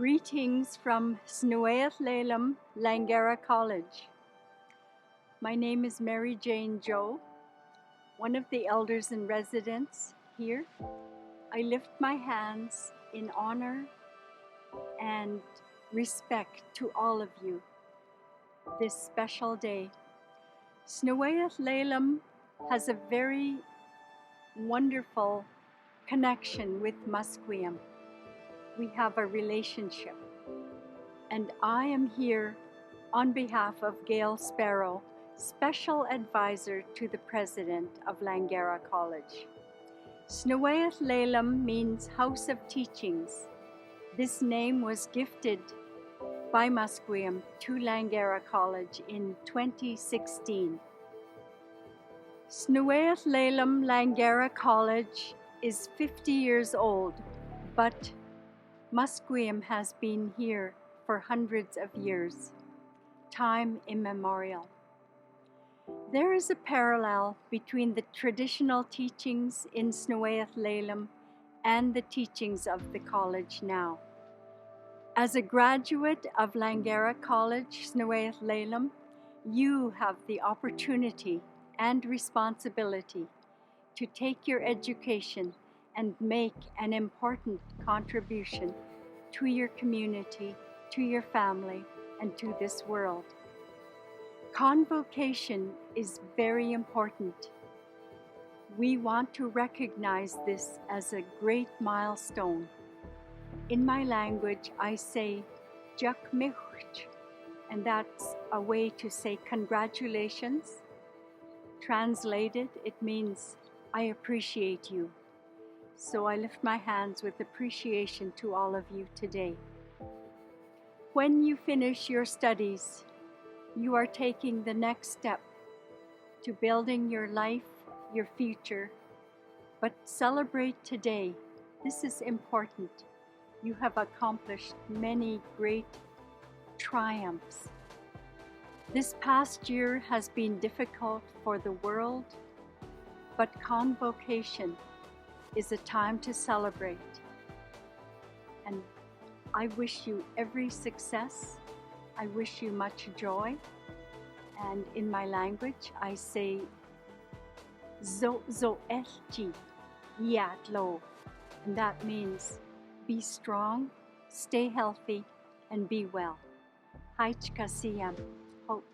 Greetings from Snueath-Lalem, Langara College. My name is Mary Jane Joe, one of the elders in residence here. I lift my hands in honor and respect to all of you this special day. Snueath-Lalem has a very wonderful connection with Musqueam. We have a relationship, and I am here on behalf of Gail Sparrow, Special Advisor to the President of Langara College. Snueath-Lalem means House of Teachings. This name was gifted by Musqueam to Langara College in 2016. Snueath-Lalem Langara College is 50 years old, but Musqueam has been here for hundreds of years, time immemorial. There is a parallel between the traditional teachings in Snueath-Lalem and the teachings of the college now. As a graduate of Langara College, Snueath-Lalem, you have the opportunity and responsibility to take your education and make an important contribution to your community, to your family, and to this world. Convocation is very important. We want to recognize this as a great milestone. In my language, I say "Jak micht," and that's a way to say congratulations. Translated, it means I appreciate you. So I lift my hands with appreciation to all of you today. When you finish your studies, you are taking the next step to building your life, your future. But celebrate today. This is important. You have accomplished many great triumphs. This past year has been difficult for the world, but Convocation is a time to celebrate. And I wish you every success. I wish you much joy. And in my language, I say "Zo elchi yatlo," and that means be strong, stay healthy, and be well. Haichkasiyam. Hope.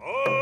Oh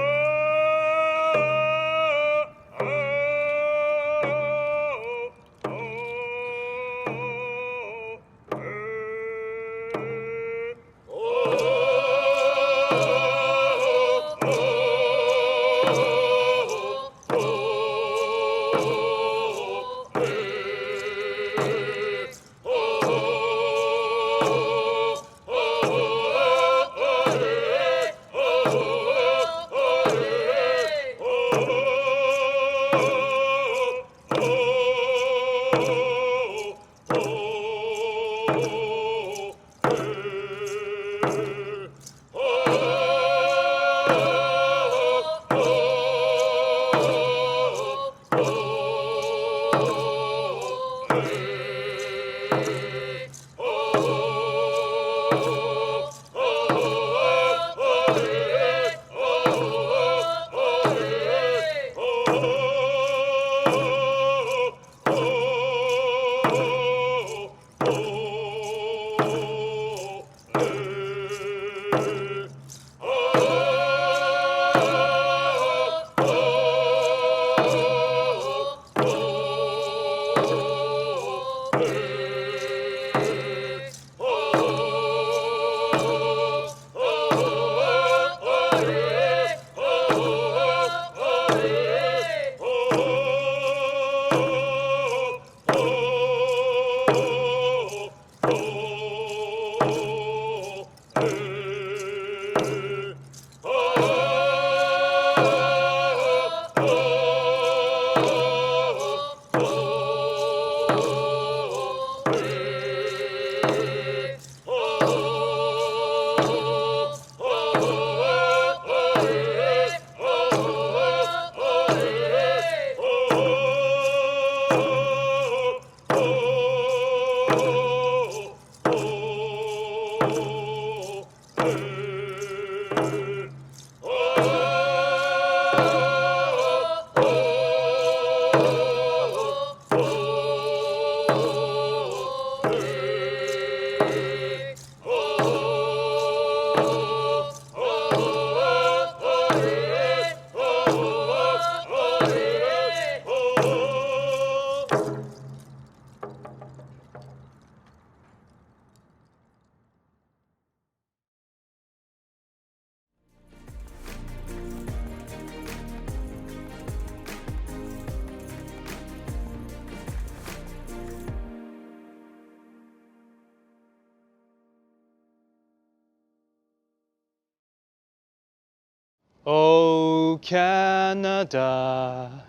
O Canada,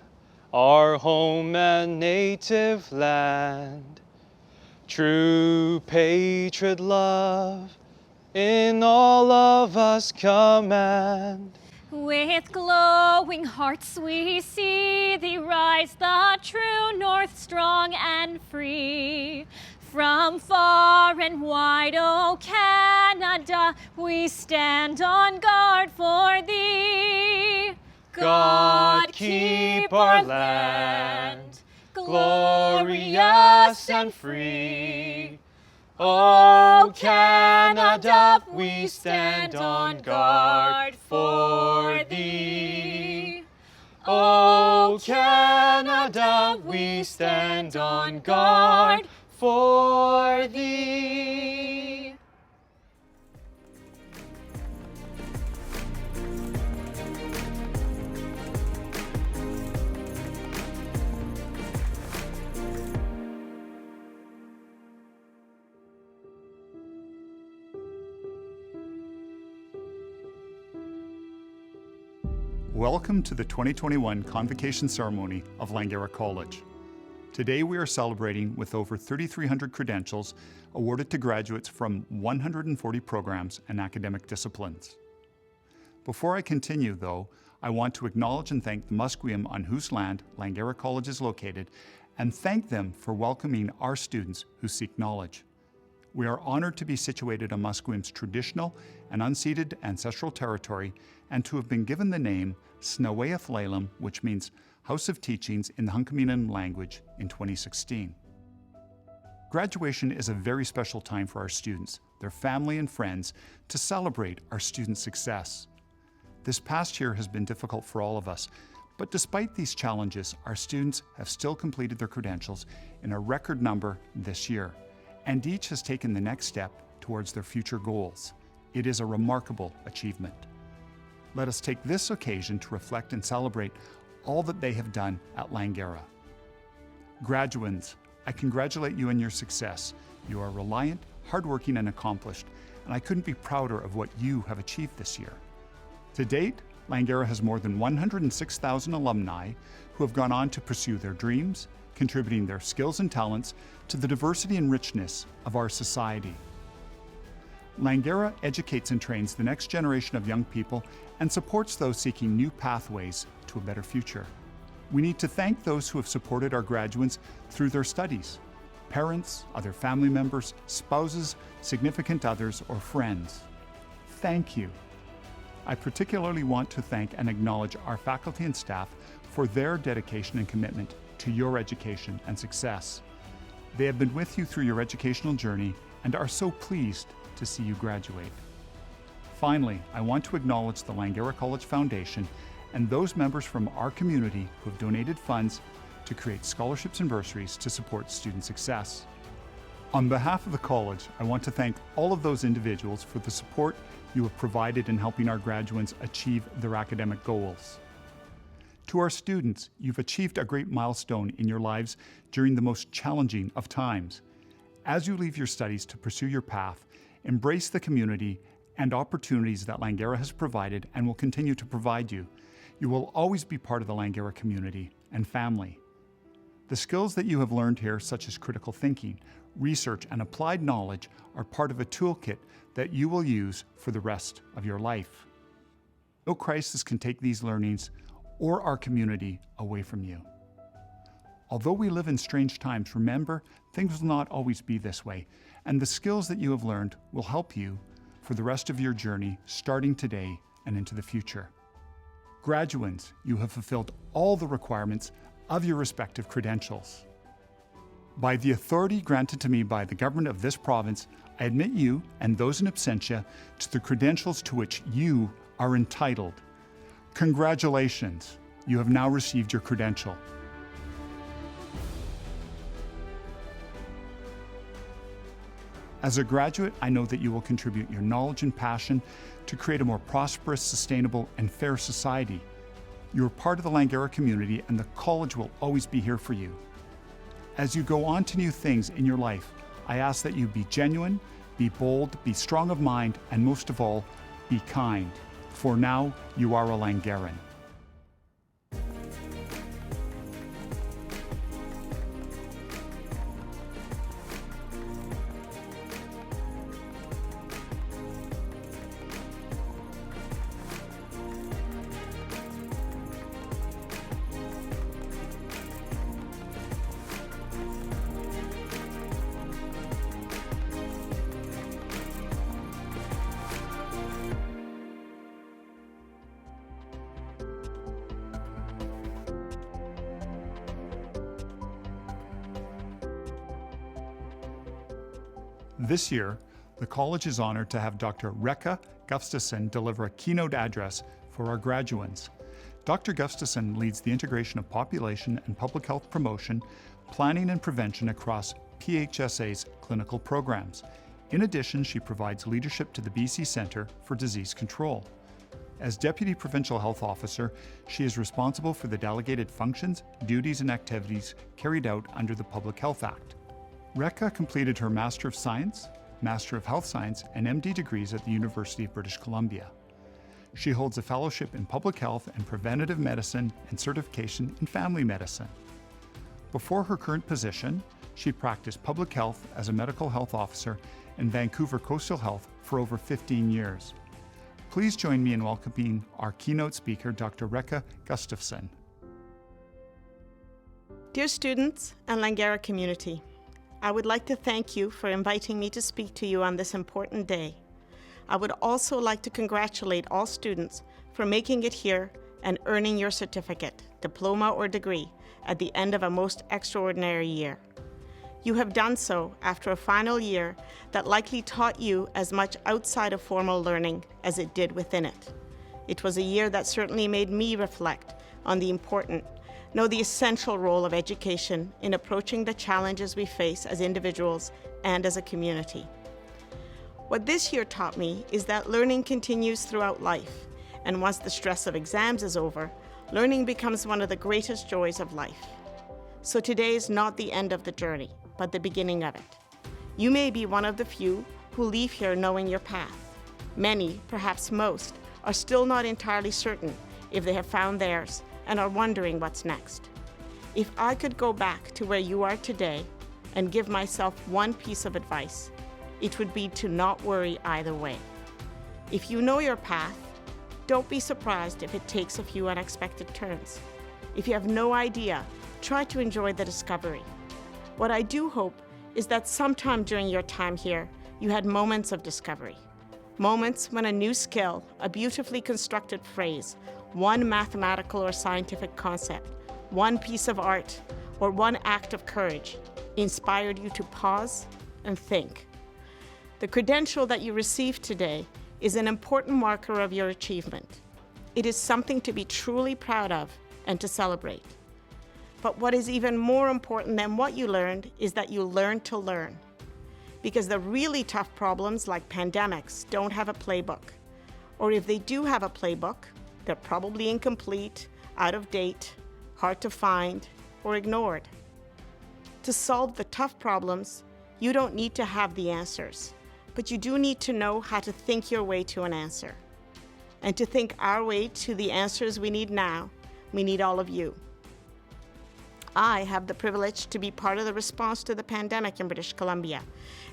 our home and native land, true patriot love in all of us command. With glowing hearts we see thee rise, the true North strong and free. From far and wide, O Canada, we stand on guard for thee. God keep our land glorious and free. O Canada, we stand on guard for thee. O Canada, we stand on guard for thee. Welcome to the 2021 Convocation Ceremony of Langara College. Today we are celebrating with over 3,300 credentials awarded to graduates from 140 programs and academic disciplines. Before I continue, though, I want to acknowledge and thank the Musqueam on whose land Langara College is located, and thank them for welcoming our students who seek knowledge. We are honored to be situated on Musqueam's traditional and unceded ancestral territory and to have been given the name Snaweath Lalem, which means House of Teachings in the Hunkaminam language, in 2016. Graduation is a very special time for our students, their family and friends, to celebrate our students' success. This past year has been difficult for all of us, but despite these challenges, our students have still completed their credentials in a record number this year, and each has taken the next step towards their future goals. It is a remarkable achievement. Let us take this occasion to reflect and celebrate all that they have done at Langara. Graduands, I congratulate you on your success. You are reliant, hardworking, and accomplished, and I couldn't be prouder of what you have achieved this year. To date, Langara has more than 106,000 alumni who have gone on to pursue their dreams, contributing their skills and talents to the diversity and richness of our society. Langara educates and trains the next generation of young people and supports those seeking new pathways to a better future. We need to thank those who have supported our graduates through their studies: parents, other family members, spouses, significant others, or friends. Thank you. I particularly want to thank and acknowledge our faculty and staff for their dedication and commitment to your education and success. They have been with you through your educational journey and are so pleased to see you graduate. Finally, I want to acknowledge the Langara College Foundation and those members from our community who have donated funds to create scholarships and bursaries to support student success. On behalf of the college, I want to thank all of those individuals for the support you have provided in helping our graduates achieve their academic goals. To our students, you've achieved a great milestone in your lives during the most challenging of times. As you leave your studies to pursue your path, embrace the community and opportunities that Langara has provided and will continue to provide you. You will always be part of the Langara community and family. The skills that you have learned here, such as critical thinking, research, and applied knowledge, are part of a toolkit that you will use for the rest of your life. No crisis can take these learnings or our community away from you. Although we live in strange times, remember, things will not always be this way, and the skills that you have learned will help you for the rest of your journey, starting today and into the future. Graduands, you have fulfilled all the requirements of your respective credentials. By the authority granted to me by the government of this province, I admit you and those in absentia to the credentials to which you are entitled. Congratulations, you have now received your credential. As a graduate, I know that you will contribute your knowledge and passion to create a more prosperous, sustainable, and fair society. You are part of the Langara community, and the college will always be here for you. As you go on to new things in your life, I ask that you be genuine, be bold, be strong of mind, and most of all, be kind. For now, you are a Langaran. This year, the college is honored to have Dr. Réka Gustafson deliver a keynote address for our graduates. Dr. Gustafson leads the integration of population and public health promotion, planning and prevention across PHSA's clinical programs. In addition, she provides leadership to the BC Centre for Disease Control. As Deputy Provincial Health Officer, she is responsible for the delegated functions, duties, and activities carried out under the Public Health Act. Réka completed her Master of Science, Master of Health Science, and MD degrees at the University of British Columbia. She holds a fellowship in public health and preventative medicine and certification in family medicine. Before her current position, she practiced public health as a medical health officer in Vancouver Coastal Health for over 15 years. Please join me in welcoming our keynote speaker, Dr. Réka Gustafson. Dear students and Langara community, I would like to thank you for inviting me to speak to you on this important day. I would also like to congratulate all students for making it here and earning your certificate, diploma, or degree at the end of a most extraordinary year. You have done so after a final year that likely taught you as much outside of formal learning as it did within it. It was a year that certainly made me reflect on the essential role of education in approaching the challenges we face as individuals and as a community. What this year taught me is that learning continues throughout life, and once the stress of exams is over, learning becomes one of the greatest joys of life. So today is not the end of the journey, but the beginning of it. You may be one of the few who leave here knowing your path. Many, perhaps most, are still not entirely certain if they have found theirs and are wondering what's next. If I could go back to where you are today and give myself one piece of advice, it would be to not worry either way. If you know your path, don't be surprised if it takes a few unexpected turns. If you have no idea, try to enjoy the discovery. What I do hope is that sometime during your time here, you had moments of discovery. Moments when a new skill, a beautifully constructed phrase, one mathematical or scientific concept, one piece of art, or one act of courage inspired you to pause and think. The credential that you received today is an important marker of your achievement. It is something to be truly proud of and to celebrate. But what is even more important than what you learned is that you learned to learn. Because the really tough problems like pandemics don't have a playbook. Or if they do have a playbook, they're probably incomplete, out of date, hard to find, or ignored. To solve the tough problems, you don't need to have the answers, but you do need to know how to think your way to an answer. And to think our way to the answers we need now, we need all of you. I have the privilege to be part of the response to the pandemic in British Columbia,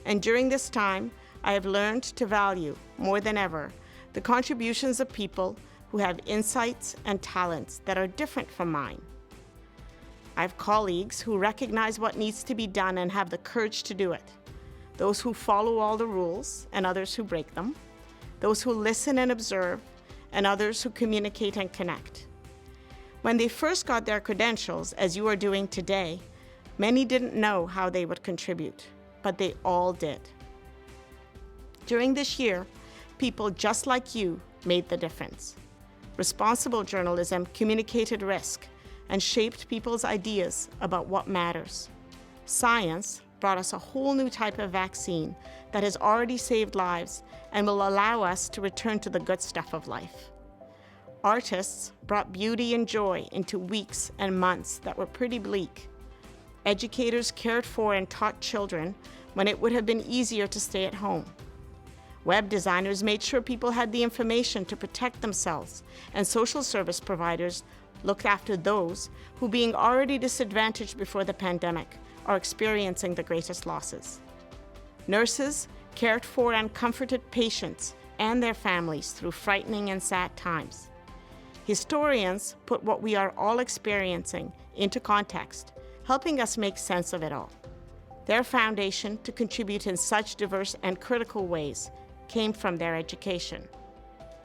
and during this time, I have learned to value, more than ever, the contributions of people who have insights and talents that are different from mine. I have colleagues who recognize what needs to be done and have the courage to do it. Those who follow all the rules and others who break them. Those who listen and observe and others who communicate and connect. When they first got their credentials, as you are doing today, many didn't know how they would contribute, but they all did. During this year, people just like you made the difference. Responsible journalism communicated risk and shaped people's ideas about what matters. Science brought us a whole new type of vaccine that has already saved lives and will allow us to return to the good stuff of life. Artists brought beauty and joy into weeks and months that were pretty bleak. Educators cared for and taught children when it would have been easier to stay at home. Web designers made sure people had the information to protect themselves, and social service providers looked after those who, being already disadvantaged before the pandemic, are experiencing the greatest losses. Nurses cared for and comforted patients and their families through frightening and sad times. Historians put what we are all experiencing into context, helping us make sense of it all. Their foundation to contribute in such diverse and critical ways came from their education.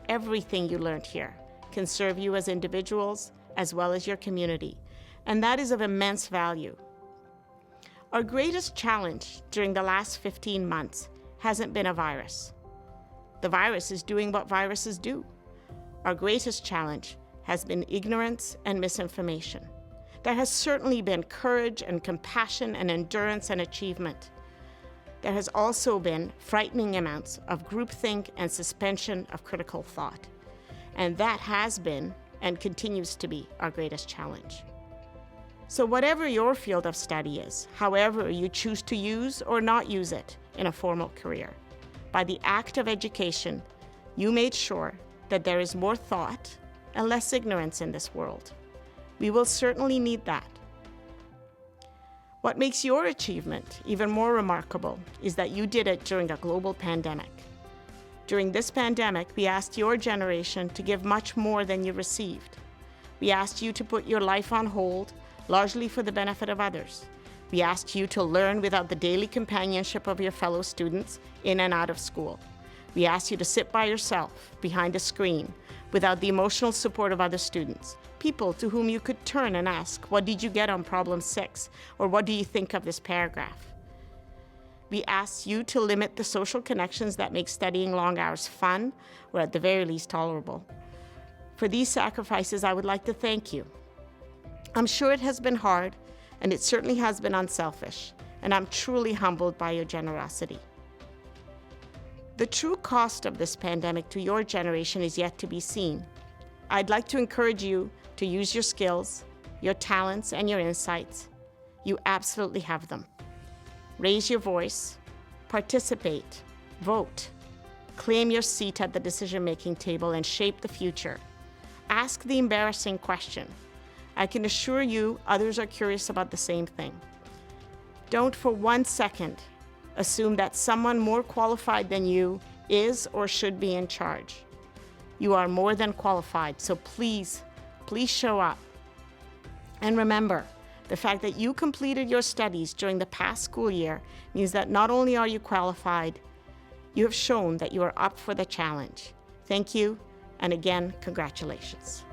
Everything you learned here can serve you as individuals as well as your community, and that is of immense value. Our greatest challenge during the last 15 months hasn't been a virus. The virus is doing what viruses do. Our greatest challenge has been ignorance and misinformation. There has certainly been courage and compassion and endurance and achievement. There has also been frightening amounts of groupthink and suspension of critical thought. And that has been and continues to be our greatest challenge. So whatever your field of study is, however you choose to use or not use it in a formal career, by the act of education, you made sure that there is more thought and less ignorance in this world. We will certainly need that. What makes your achievement even more remarkable is that you did it during a global pandemic. During this pandemic, we asked your generation to give much more than you received. We asked you to put your life on hold, largely for the benefit of others. We asked you to learn without the daily companionship of your fellow students in and out of school. We asked you to sit by yourself behind a screen without the emotional support of other students, people to whom you could turn and ask, what did you get on problem 6? Or what do you think of this paragraph? We asked you to limit the social connections that make studying long hours fun, or at the very least tolerable. For these sacrifices, I would like to thank you. I'm sure it has been hard, and it certainly has been unselfish, and I'm truly humbled by your generosity. The true cost of this pandemic to your generation is yet to be seen. I'd like to encourage you to use your skills, your talents, and your insights. You absolutely have them. Raise your voice, participate, vote, claim your seat at the decision-making table, and shape the future. Ask the embarrassing question. I can assure you others are curious about the same thing. Don't for 1 second assume that someone more qualified than you is or should be in charge. You are more than qualified, so please show up. And remember, the fact that you completed your studies during the past school year means that not only are you qualified, you have shown that you are up for the challenge. Thank you, and again, congratulations.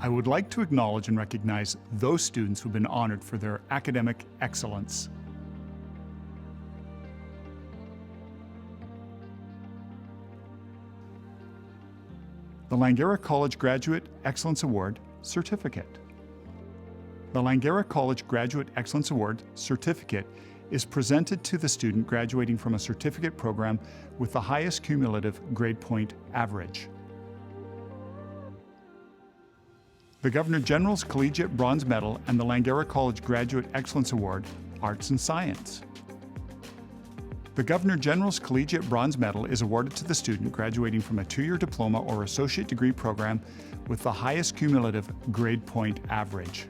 I would like to acknowledge and recognize those students who've been honored for their academic excellence. The Langara College Graduate Excellence Award Certificate. The Langara College Graduate Excellence Award Certificate is presented to the student graduating from a certificate program with the highest cumulative grade point average. The Governor General's Collegiate Bronze Medal and the Langara College Graduate Excellence Award, Arts and Science. The Governor General's Collegiate Bronze Medal is awarded to the student graduating from a 2-year diploma or associate degree program with the highest cumulative grade point average.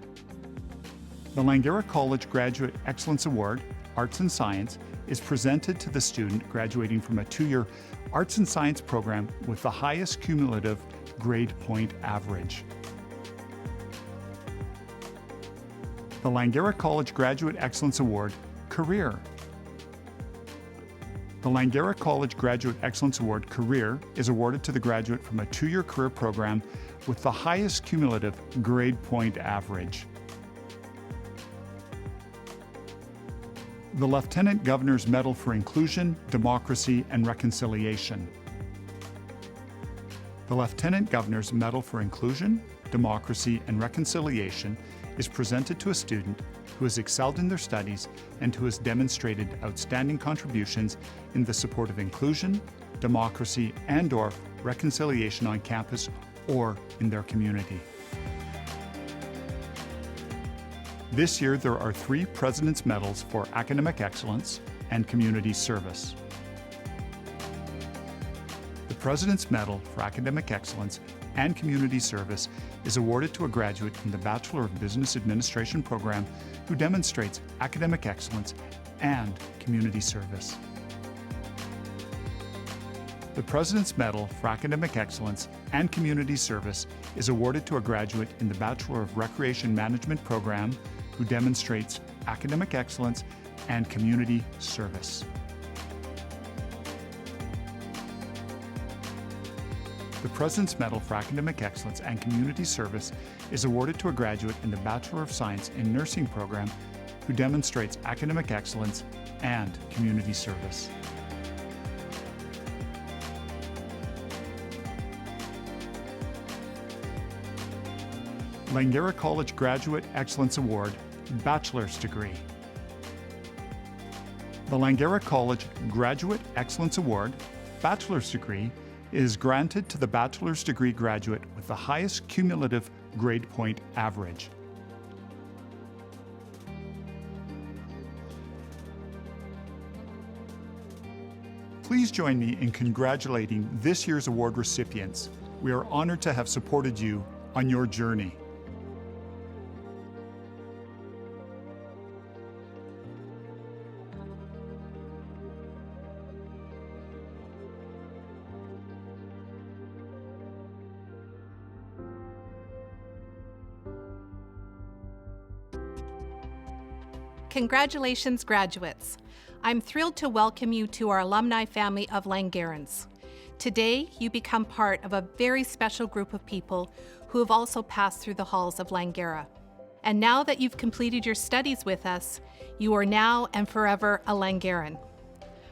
The Langara College Graduate Excellence Award, Arts and Science, is presented to the student graduating from a 2-year Arts and Science program with the highest cumulative grade point average. The Langara College Graduate Excellence Award, Career. The Langara College Graduate Excellence Award, Career, is awarded to the graduate from a 2-year career program with the highest cumulative grade point average. The Lieutenant Governor's Medal for Inclusion, Democracy, and Reconciliation. The Lieutenant Governor's Medal for Inclusion, Democracy, and Reconciliation is presented to a student who has excelled in their studies and who has demonstrated outstanding contributions in the support of inclusion, democracy, and/or reconciliation on campus or in their community. This year, there are 3 President's Medals for Academic Excellence and Community Service. The President's Medal for Academic Excellence and Community Service is awarded to a graduate in the Bachelor of Business Administration program who demonstrates academic excellence and community service. The President's Medal for Academic Excellence and Community Service is awarded to a graduate in the Bachelor of Recreation Management program who demonstrates academic excellence and community service. The President's Medal for Academic Excellence and Community Service is awarded to a graduate in the Bachelor of Science in Nursing program who demonstrates academic excellence and community service. Langara College Graduate Excellence Award, Bachelor's Degree. The Langara College Graduate Excellence Award, Bachelor's Degree, is granted to the bachelor's degree graduate with the highest cumulative grade point average. Please join me in congratulating this year's award recipients. We are honored to have supported you on your journey. Congratulations, graduates. I'm thrilled to welcome you to our alumni family of Langarans. Today, you become part of a very special group of people who have also passed through the halls of Langara. And now that you've completed your studies with us, you are now and forever a Langaran.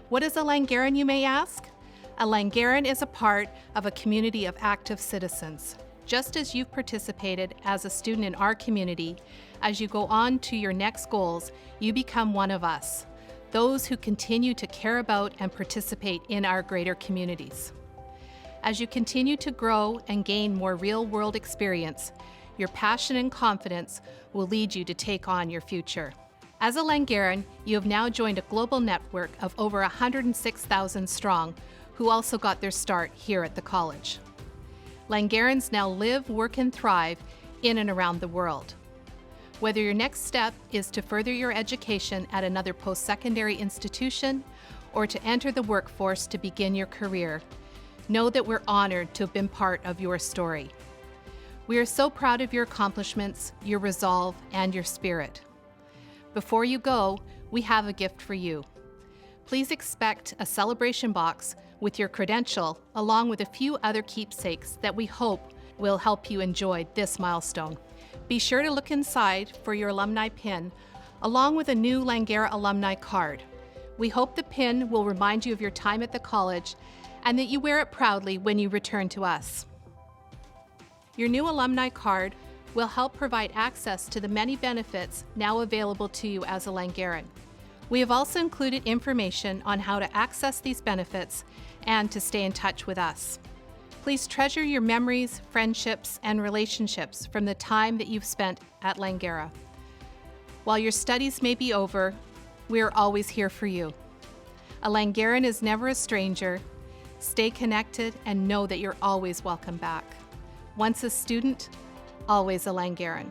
What is a Langaran, you may ask? A Langaran is a part of a community of active citizens. Just as you've participated as a student in our community, as you go on to your next goals, you become one of us, those who continue to care about and participate in our greater communities. As you continue to grow and gain more real-world experience, your passion and confidence will lead you to take on your future. As a Langaran, you have now joined a global network of over 106,000 strong who also got their start here at the college. Langarans now live, work, and thrive in and around the world. Whether your next step is to further your education at another post-secondary institution or to enter the workforce to begin your career, know that we're honored to have been part of your story. We are so proud of your accomplishments, your resolve, and your spirit. Before you go, we have a gift for you. Please expect a celebration box with your credential, along with a few other keepsakes that we hope will help you enjoy this milestone. Be sure to look inside for your alumni pin, along with a new Langara alumni card. We hope the pin will remind you of your time at the college and that you wear it proudly when you return to us. Your new alumni card will help provide access to the many benefits now available to you as a Langaran. We have also included information on how to access these benefits and to stay in touch with us. Please treasure your memories, friendships, and relationships from the time that you've spent at Langara. While your studies may be over, we are always here for you. A Langaran is never a stranger. Stay connected and know that you're always welcome back. Once a student, always a Langaran.